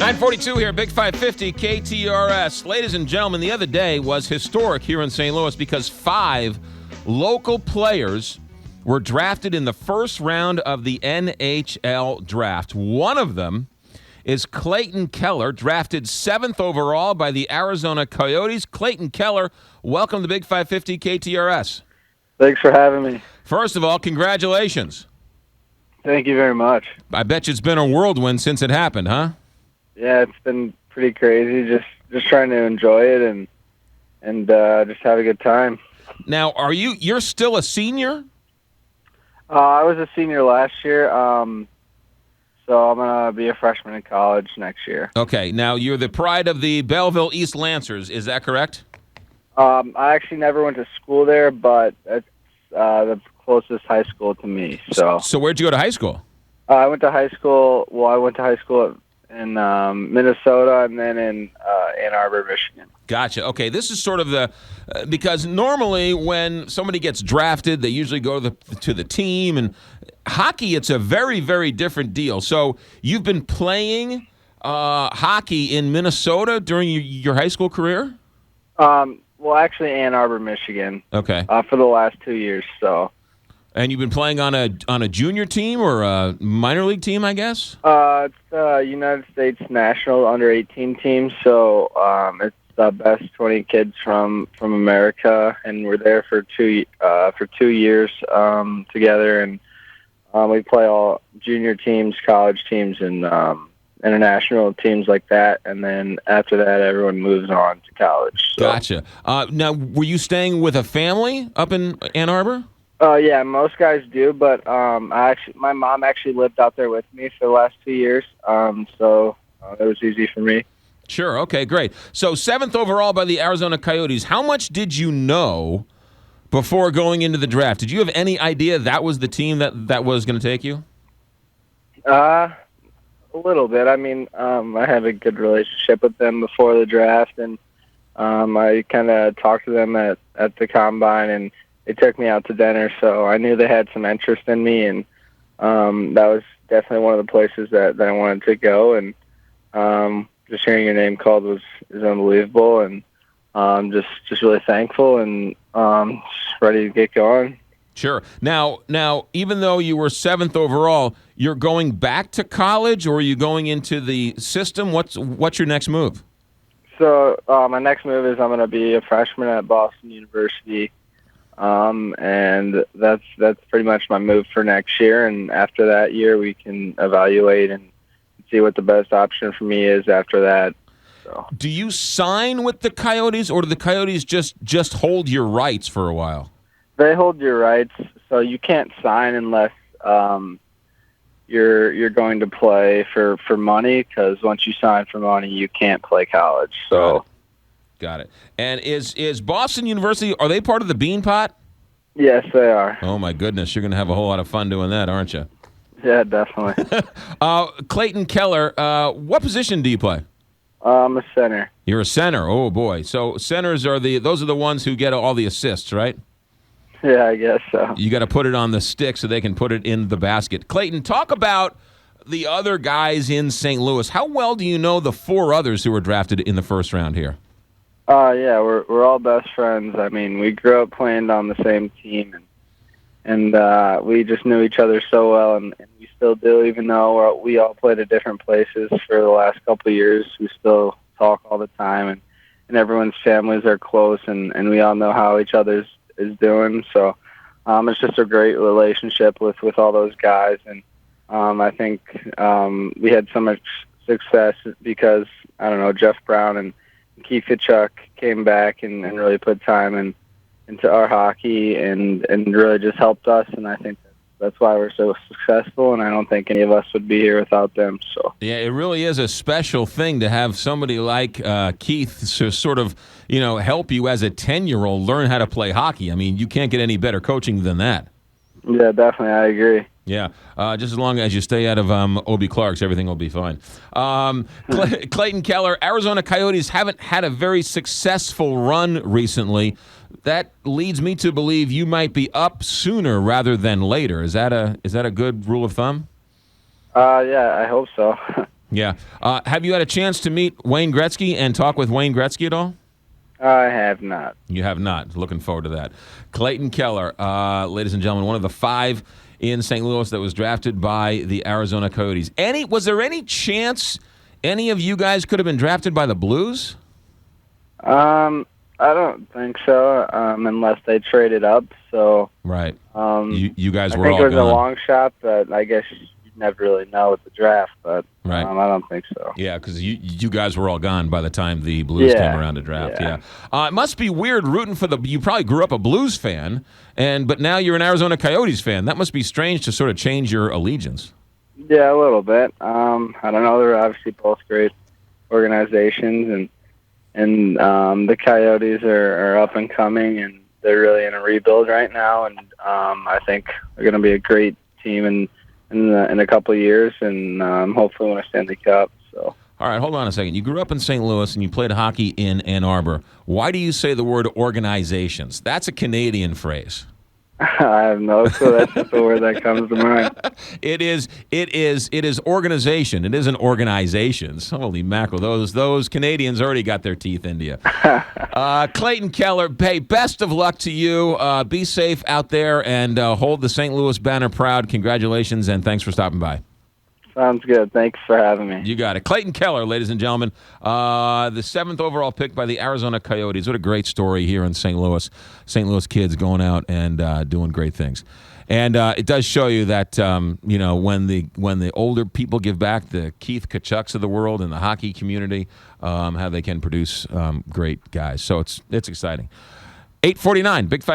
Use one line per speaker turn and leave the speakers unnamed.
942 here, Big 550 KTRS. Ladies and gentlemen, the other day was historic here in St. Louis because 5 local players were drafted in the first round of the NHL draft. One of them is Clayton Keller, drafted 7th overall by the Arizona Coyotes. Clayton Keller, welcome to Big 550 KTRS.
Thanks for having me.
First of all, congratulations.
Thank you very much.
I bet you it's been a whirlwind since it happened, huh?
Yeah, it's been pretty crazy. Just trying to enjoy it and just have a good time.
Now, you're still a senior?
I was a senior last year, so I'm gonna be a freshman in college next year.
Okay. Now, you're the pride of the Belleville East Lancers. Is that correct?
I actually never went to school there, but it's the closest high school to me. So
where'd you go to high school?
I went to high school. Well, I went to high school in Minnesota and then in Ann Arbor, Michigan.
Gotcha. Okay, this is sort of the because normally when somebody gets drafted, they usually go to the team. And hockey, it's a very, very different deal. So you've been playing hockey in Minnesota during your high school career?
Well, actually, Ann Arbor, Michigan.
Okay.
For the last 2 years. So.
And you've been playing on a junior team or a minor league team, I guess?
It's the United States National Under-18 team, so it's the best 20 kids from America, and we're there for 2 years together, and we play all junior teams, college teams, and international teams like that, and then after that, everyone moves on to college. So.
Gotcha. Now, were you staying with a family up in Ann Arbor?
Yeah, most guys do, but my mom actually lived out there with me for the last 2 years, so it was easy for me.
Sure. Okay, great. So 7th overall by the Arizona Coyotes. How much did you know before going into the draft? Did you have any idea that was the team that was going to take you?
A little bit. I mean, I had a good relationship with them before the draft, and I kind of talked to them at the combine, and they took me out to dinner, so I knew they had some interest in me, and that was definitely one of the places that I wanted to go, and just hearing your name called is unbelievable, and just really thankful and just ready to get going.
Sure. Now, even though you were 7th overall, you're going back to college, or are you going into the system? What's your next move?
So my next move is I'm going to be a freshman at Boston University. And that's pretty much my move for next year. And after that year, we can evaluate and see what the best option for me is after that. So. Do
you sign with the Coyotes, or do the Coyotes just hold your rights for a while?
They hold your rights, so you can't sign unless you're going to play for money. Because once you sign for money, you can't play college. So.
Got it. And is Boston University, are they part of the Bean Pot?
Yes, they are.
Oh, my goodness. You're going to have a whole lot of fun doing that, aren't you?
Yeah, definitely.
Clayton Keller, what position do you play?
I'm a center.
You're a center. Oh, boy. So centers those are the ones who get all the assists, right?
Yeah, I guess so.
You got to put it on the stick so they can put it in the basket. Clayton, talk about the other guys in St. Louis. How well do you know the 4 others who were drafted in the first round here?
Yeah, we're all best friends. I mean, we grew up playing on the same team, and we just knew each other so well, and we still do, even though we all played at different places for the last couple of years. We still talk all the time, and everyone's families are close, and we all know how each other is doing. So it's just a great relationship with all those guys, and I think we had so much success because, I don't know, Jeff Brown and Keith Kachuk came back and really put time into our hockey and really just helped us, and I think that's why we're so successful, and I don't think any of us would be here without them. So
yeah, it really is a special thing to have somebody like Keith sort of, help you as a 10-year-old learn how to play hockey. I mean, you can't get any better coaching than that.
Yeah, definitely. I agree.
Yeah, just as long as you stay out of Obie Clark's, everything will be fine. Clayton Keller, Arizona Coyotes haven't had a very successful run recently. That leads me to believe you might be up sooner rather than later. Is that a good rule of thumb?
Yeah, I hope so.
Yeah. Have you had a chance to meet Wayne Gretzky and talk with Wayne Gretzky at all?
I have not.
You have not. Looking forward to that. Clayton Keller, ladies and gentlemen, one of the 5 in St. Louis that was drafted by the Arizona Coyotes. Was there any chance any of you guys could have been drafted by the Blues?
I don't think so, unless they traded up. So
right. You guys were
all
all
gone. I think it was
gone.
a long shot, but I guess you never really know with the draft. But
right.
I don't think so.
Yeah, because you guys were all gone by the time the Blues came around to draft. Yeah. It must be weird rooting for you probably grew up a Blues fan, but now you're an Arizona Coyotes fan. That must be strange to sort of change your allegiance.
Yeah, a little bit. I don't know. They're obviously both great organizations, and the Coyotes are up and coming, and they're really in a rebuild right now. And I think they're going to be a great team in a couple of years, and hopefully win a Stanley Cup. So.
All right, hold on a second. You grew up in St. Louis and you played hockey in Ann Arbor. Why do you say the word organizations? That's a Canadian phrase.
I have no clue. That's just the word that comes to mind.
It is organization. It isn't organizations. Holy mackerel! Those Canadians already got their teeth into you. Clayton Keller, hey, best of luck to you. Be safe out there and hold the St. Louis banner proud. Congratulations and thanks for stopping by.
Sounds good. Thanks for having me.
You got it. Clayton Keller, ladies and gentlemen, the 7th overall pick by the Arizona Coyotes. What a great story here in St. Louis. St. Louis kids going out and doing great things. And it does show you that when the older people give back, the Keith Kachucks of the world and the hockey community, how they can produce great guys. So it's exciting. 8:49, Big Five.